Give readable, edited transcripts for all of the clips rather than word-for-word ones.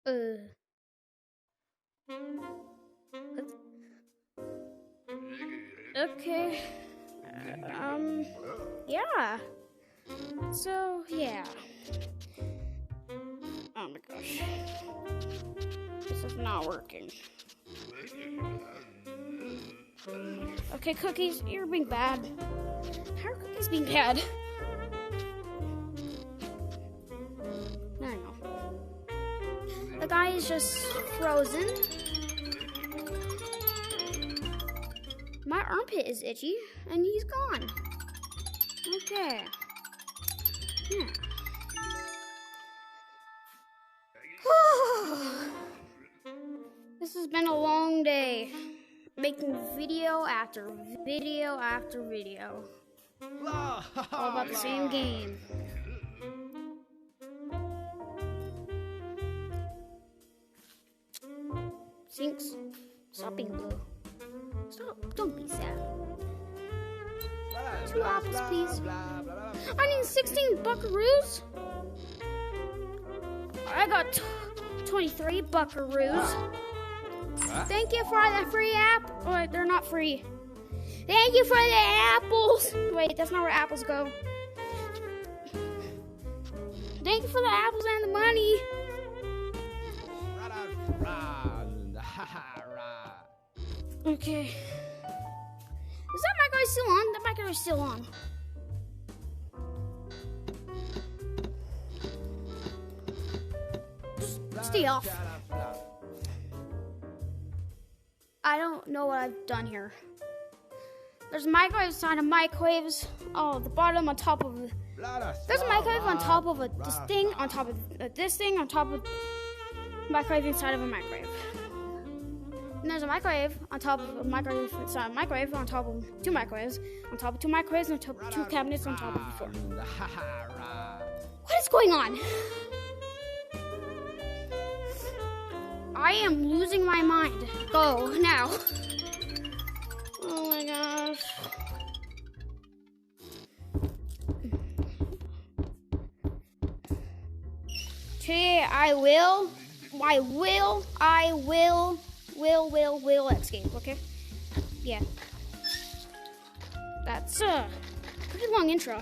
Uh, okay. Yeah. So, yeah. Oh my gosh. This is not working. Okay, Cookies, you're being bad. How are Cookies being bad? I don't know. The guy is just frozen. My armpit is itchy, and he's gone. Okay. Yeah. This has been a long day. Making video after video after video. All about the same game. Sinks, stop being blue. Stop, don't be sad. 2 apples, please. I need 16 buckaroos. I got 23 buckaroos. Thank you for the free app. Oh, wait, they're not free. Thank you for the apples. Wait, that's not where apples go. Thank you for the apples and the money. Okay. Is that microwave still on? That microwave's still on. Stay off. I don't know what I've done here. There's microwaves inside of microwaves. Oh, the bottom on top of. There's a microwave on top of this thing, on top of this thing, on top of microwave inside of a microwave. And there's a microwave on top of a microwave inside a microwave on top of 2 microwaves, on top of 2 microwaves, on top of 2 cabinets on top of the floor. What is going on? I am losing my mind. Go now. Oh my gosh. Today I will escape, okay? Yeah. That's a pretty long intro.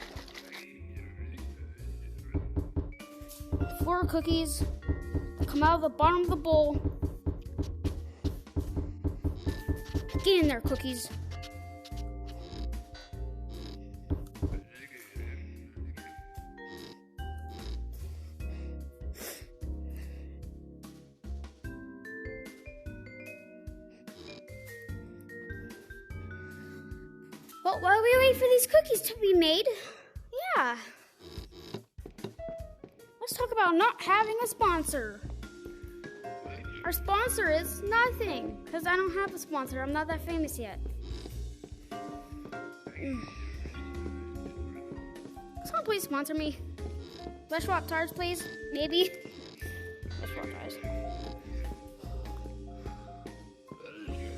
4 cookies come out of the bottom of the bowl. Get in there, Cookies. Well, while we wait for these cookies to be made, yeah. Let's talk about not having a sponsor. Our sponsor is nothing, because I don't have a sponsor. I'm not that famous yet. Someone please sponsor me. Let's swap tires, please. Maybe. Let's swap tires.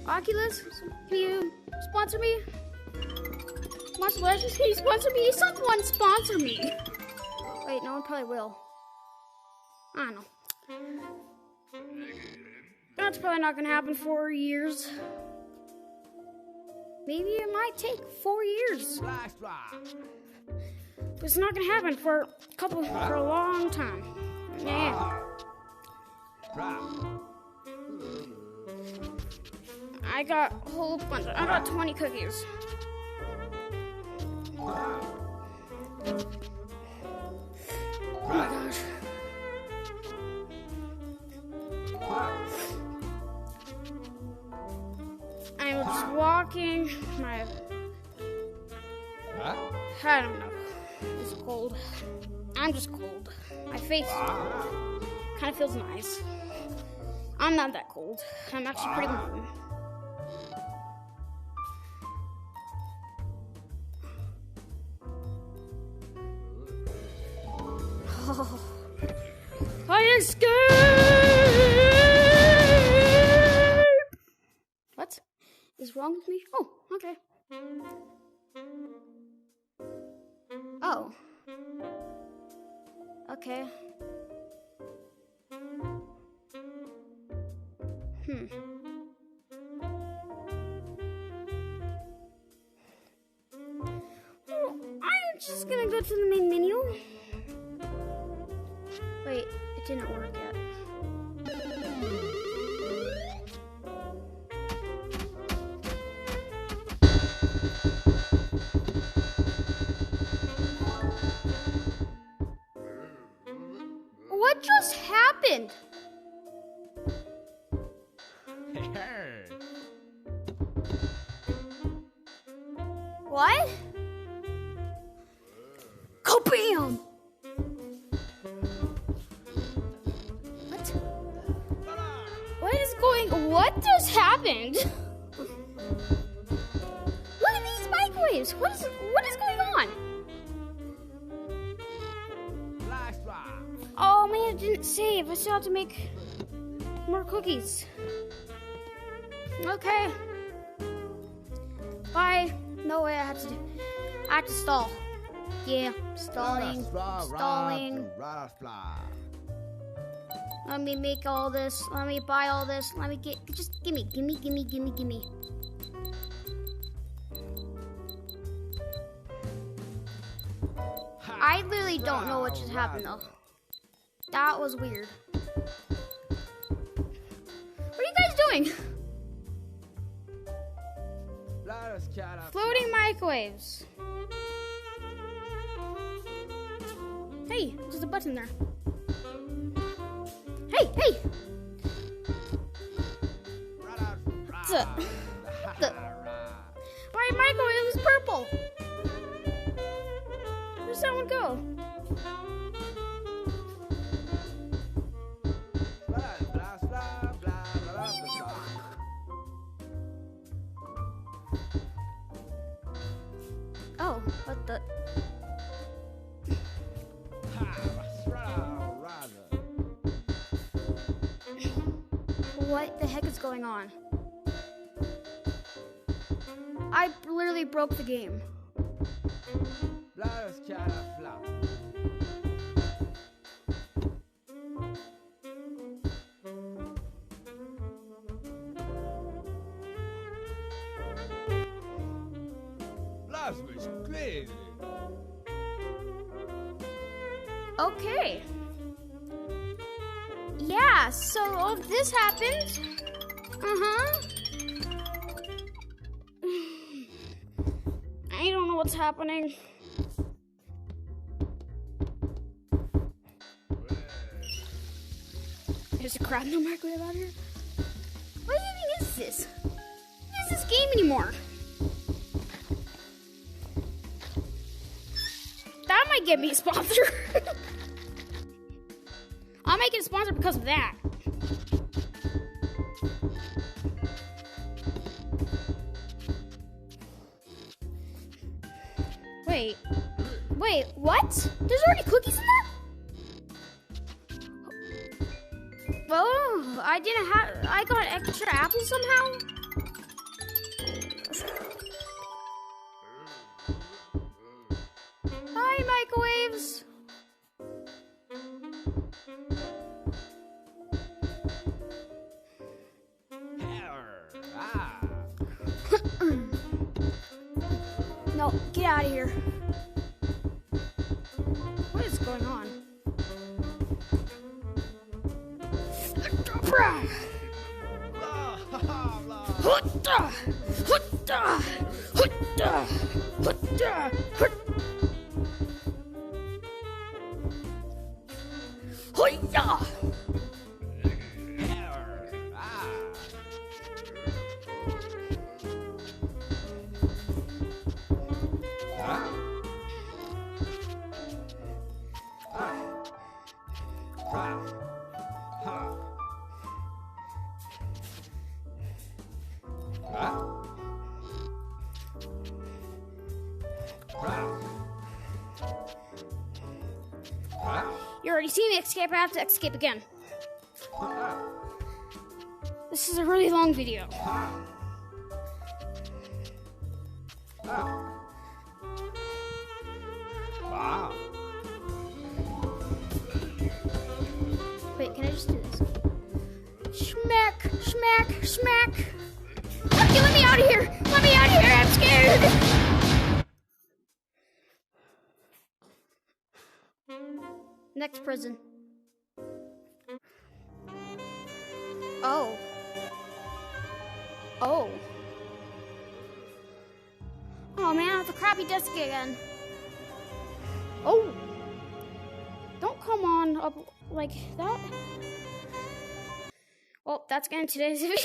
Oculus, can you sponsor me? Monster Legends, can you sponsor me? Someone sponsor me. Wait, no one probably will. I don't know. That's probably not going to happen for 4 years. Maybe it might take 4 years. But it's not going to happen for a long time. Yeah. I got a whole bunch. I got 20 cookies. Oh my gosh. I'm just walking. I don't know. It's cold. I'm just cold. My face kind of feels nice. I'm not that cold. I'm actually pretty warm. Oh, I escaped! What is wrong with me? Oh, okay. Oh. Okay. Well, I'm just gonna go to the main menu. Wait, it didn't work yet. What just happened? What? Kabam! What? What just happened? Look at these microwaves. What is going on? Oh man, it didn't save. I still have to make more cookies. Okay. Bye. No way, I have to stall. Yeah, stalling. Let me make all this. Let me buy all this. Let me just gimme. I literally don't know what just happened though. That was weird. What are you guys doing? Floating microwaves. Hey, there's a button there. Hey! What's up? My microwave is purple. Where's that one go? Oh, what the? What the heck is going on? I literally broke the game. Okay. Yeah, so all this happened. I don't know what's happening. There's a crab in the microwave out here. What even is this? What is this game anymore? That might get me a sponsor. I'll make it a sponsor because of that. Wait, what? There's already cookies in that? Oh, I got extra apples somehow? Hi, microwaves. No, get out of here. What is going on? You already seen me escape, I have to escape again. This is a really long video. Wow. Wait, can I just do this? Schmack! Smack, smack. Okay, let me out of here. Let me out of here. I'm scared. Next prison. Oh. Oh. Oh man, it's a crappy desk again. Oh. Don't come on up like that. Well, that's gonna end today's video.